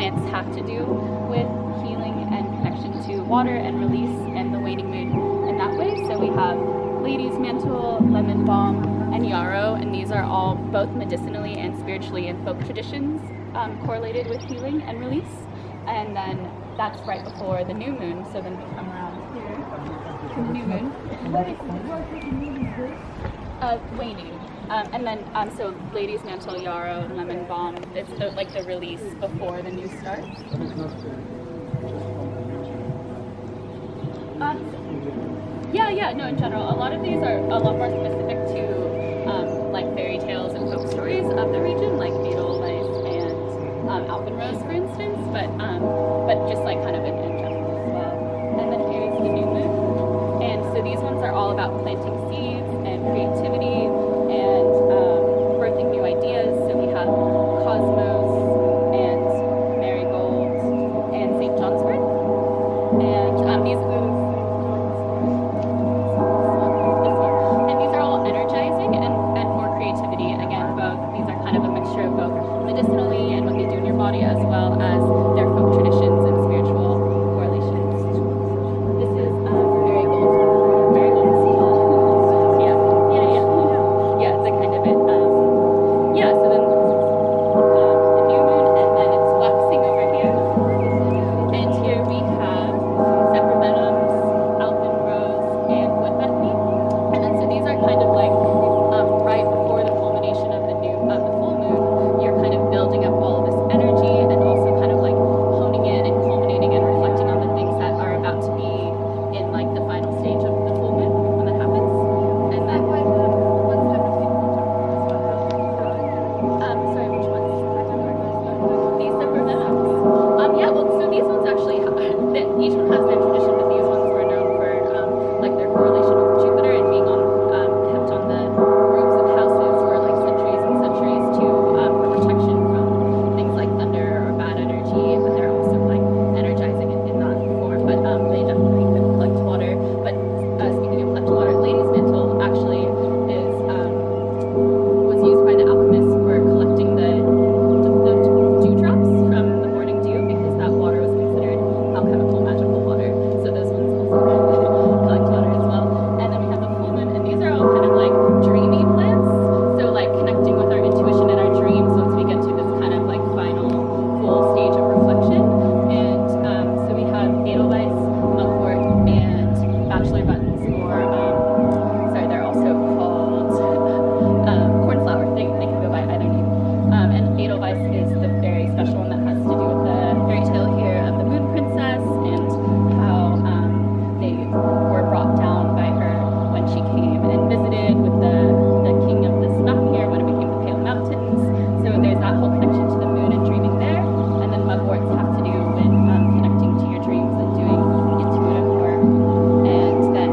plants have to do with healing and connection to water and release and the waning moon in that way. So we have lady's mantle, lemon balm, and yarrow, and these are all both medicinally and spiritually in folk traditions correlated with healing and release. And then that's right before the new moon, so then we come around here to the new moon. Waning. And then, so lady's mantle, yarrow, lemon balm, it's like the release before the new starts. No, in general, a lot of these are a lot more specific to like fairy tales and folk stories of the region, like Edelweiss and Alpenrose, for instance, but just like kind of in general as well. And then here's the new moon. And so these ones are all about planting seeds and creativity and birthing new ideas. So we have Cosmos and Marigold and St. John's Wort. And these are all energizing and for creativity. Again, both these are kind of a mixture of both medicinally and what they do in your body, as well as their folk traditions and spiritual correlations. This is Marigold. Marigold seal. Yeah, it's a kind of it. So then the new moon, and then it's waxing over here. And here we have Zephyrbenums, Alpenrose, and Wood Bethany. And then so these are kind of like right before the culmination of the full moon. You're kind of building up all of this energy and also kind of like honing in and culminating and reflecting on the things that are about to be in like the final stage of the full moon when that happens. And then sorry, which ones? These Zephyrbenums. So these ones actually each one has their tradition, but these ones were known for like their correlation with Jupiter and being kept on the roofs of houses for like centuries and centuries for protection from things like thunder or bad energy. But they're also like energizing in that form. But they definitely could collect water. But speaking of collect water, lady's mantle actually was used by the alchemists for collecting the dewdrops from the morning dew, because that water was considered alchemical, magical water. So those ones also collect water as well. And then we have the full moon, and these are all kind of like dreamy plants. So like connecting with our intuition and our dreams once we get to this kind of like final full stage of reflection. And so we have Edelweiss, Mugwort, and bachelor buttons, or they're also called cornflower. They can go by either name. And Edelweiss is the very special one that has to do with the fairy tale here of the Moon Princess and how they were brought down by her when she came and visited with the king of this mountain here when it became the Pale Mountains. So there's that whole connection to the moon and dreaming there. And then mugworts have to do with connecting to your dreams and doing intuitive work. And then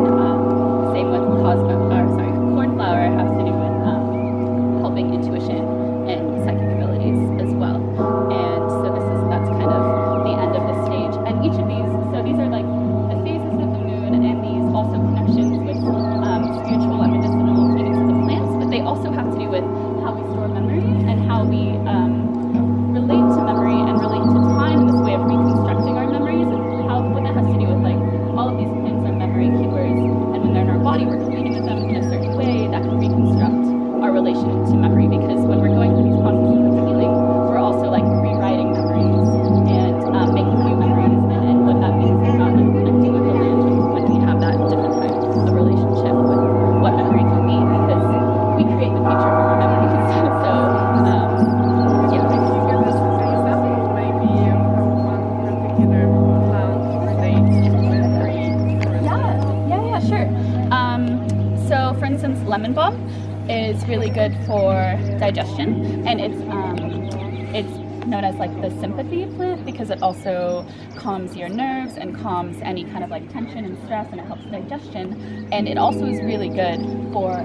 same with cornflower has to do with helping intuition and psychic abilities as well. And so that's kind of the end of this stage. And each of these, so these are like the phases of the moon, and these also connections with spiritual and medicinal meanings of the plants, but they also have to do with how we store memory and how we relate to memory and relate to time in this way of reconstructing our memories, and what that has to do with like all of these plants are memory keepers, and when they're in our body we're communing with them in a certain way that can reconstruct our relation to memory, because when we're going through these processes of healing, we're also like rewriting memories and making new memories, and what that means is not like connecting with the land when we have that different type of relationship with what memory can be, because we create the future from our memories. So sure. So for instance, lemon balm is really good for digestion, and it's known as like the sympathy plant because it also calms your nerves and calms any kind of like tension and stress, and it helps digestion. And it also is really good for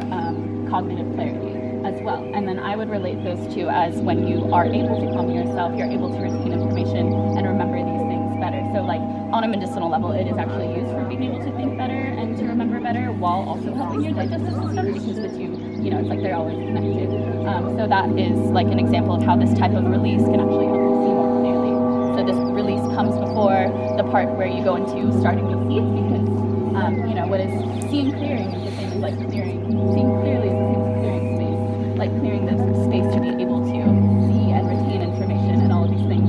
cognitive clarity as well. And then I would relate those two as when you are able to calm yourself, you're able to retain information and remember these things better. So like on a medicinal level, it is actually used for being able to think better and to remember better while also helping your digestive system, because the two, it's like they're always connected. So that is like an example of how this type of release can actually help you see more clearly. So this release comes before the part where you go into starting with seeds, because what is seeing clearing is the same as like clearing. Seeing clearly is the same as clearing space, like clearing the space to be able to see and retain information and all of these things.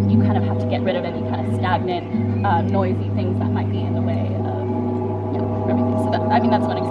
You kind of have to get rid of any kind of stagnant, noisy things that might be in the way of everything. So that's when it